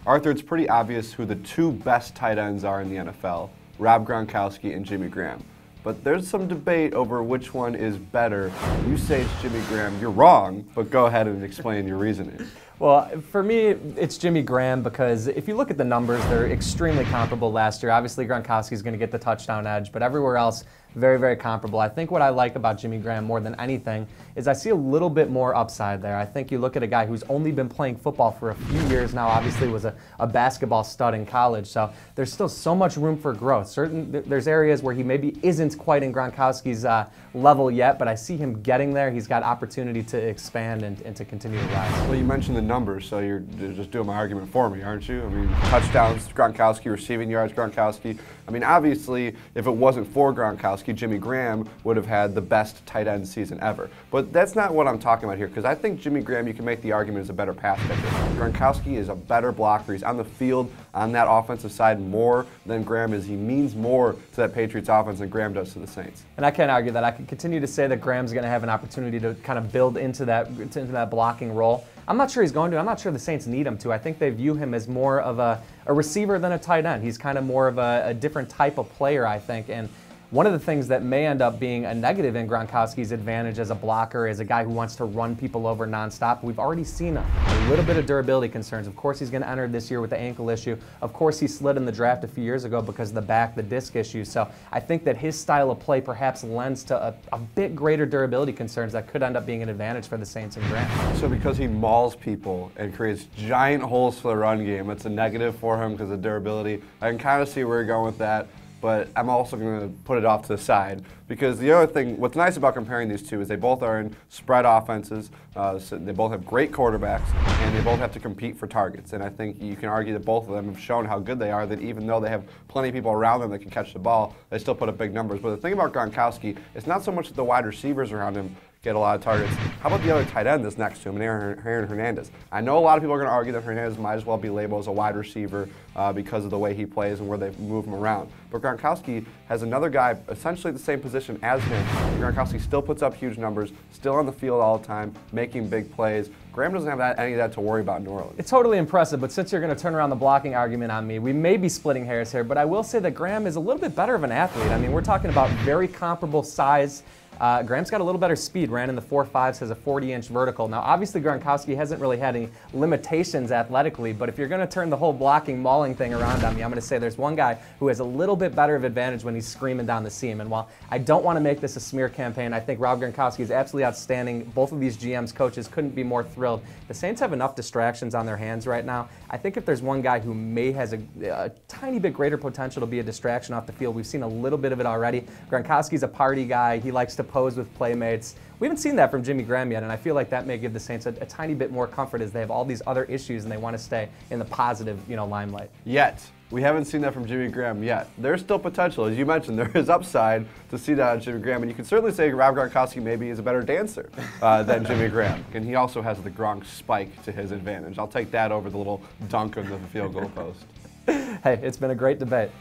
Arthur, it's pretty obvious who the two best tight ends are in the NFL, Rob Gronkowski and Jimmy Graham. But there's some debate over which one is better. You say it's Jimmy Graham. You're wrong, but go ahead and explain your reasoning. Well, for me, it's Jimmy Graham because if you look at the numbers, they're extremely comparable last year. Obviously, Gronkowski is going to get the touchdown edge, but everywhere else, very, very comparable. I think what I like about Jimmy Graham more than anything is I see a little bit more upside there. I think you look at a guy who's only been playing football for a few years now, obviously was a basketball stud in college, so there's still so much room for growth. There's areas where he maybe isn't quite in Gronkowski's level yet, but I see him getting there. He's got opportunity to expand and to continue to rise. Well, you mentioned the numbers, so you're just doing my argument for me, aren't you? I mean, touchdowns, Gronkowski, receiving yards, Gronkowski. I mean, obviously, if it wasn't for Gronkowski, Jimmy Graham would have had the best tight end season ever. But that's not what I'm talking about here, because I think Jimmy Graham, you can make the argument, is a better pass catcher. Gronkowski is a better blocker. He's on the field on that offensive side more than Graham is. He means more to that Patriots offense than Graham does to the Saints. And I can't argue that. I can continue to say that Graham's going to have an opportunity to kind of build into that blocking role. I'm not sure he's going to. I'm not sure the Saints need him to. I think they view him as more of a receiver than a tight end. He's kind of more of a different type of player, I think. And one of the things that may end up being a negative in Gronkowski's advantage as a blocker, as a guy who wants to run people over nonstop, we've already seen a little bit of durability concerns. Of course, he's going to enter this year with the ankle issue. Of course, he slid in the draft a few years ago because of the disc issue. So I think that his style of play perhaps lends to a bit greater durability concerns that could end up being an advantage for the Saints and Graham. So because he mauls people and creates giant holes for the run game, it's a negative for him because of durability. I can kind of see where you're going with that. But I'm also going to put it off to the side because the other thing, what's nice about comparing these two is they both are in spread offenses, so they both have great quarterbacks, and they both have to compete for targets. And I think you can argue that both of them have shown how good they are, that even though they have plenty of people around them that can catch the ball, they still put up big numbers. But the thing about Gronkowski, it's not so much that the wide receivers around him get a lot of targets. How about the other tight end that's next to him, and Aaron Hernandez? I know a lot of people are going to argue that Hernandez might as well be labeled as a wide receiver because of the way he plays and where they move him around. But Gronkowski has another guy essentially the same position as him. Gronkowski still puts up huge numbers, still on the field all the time, making big plays. Graham doesn't have any of that to worry about in New Orleans. It's totally impressive, but since you're going to turn around the blocking argument on me, we may be splitting hairs here, but I will say that Graham is a little bit better of an athlete. I mean, we're talking about very comparable size. Graham's got a little better speed, ran in the 4.5s, has a 40-inch vertical. Now, obviously, Gronkowski hasn't really had any limitations athletically, but if you're going to turn the whole blocking, mauling thing around on me, I'm going to say there's one guy who has a little bit better of advantage when he's screaming down the seam. And while I don't want to make this a smear campaign, I think Rob Gronkowski is absolutely outstanding. Both of these GMs, coaches, couldn't be more thrilled. The Saints have enough distractions on their hands right now. I think if there's one guy who has a tiny bit greater potential to be a distraction off the field, we've seen a little bit of it already. Gronkowski's a party guy. He likes to pose with playmates. We haven't seen that from Jimmy Graham yet, and I feel like that may give the Saints a tiny bit more comfort as they have all these other issues and they want to stay in the positive, limelight. Yet. We haven't seen that from Jimmy Graham yet. There's still potential. As you mentioned, there is upside to see that on Jimmy Graham. And you can certainly say Rob Gronkowski maybe is a better dancer than Jimmy Graham. And he also has the Gronk spike to his advantage. I'll take that over the little dunk on the field goal post. Hey, it's been a great debate.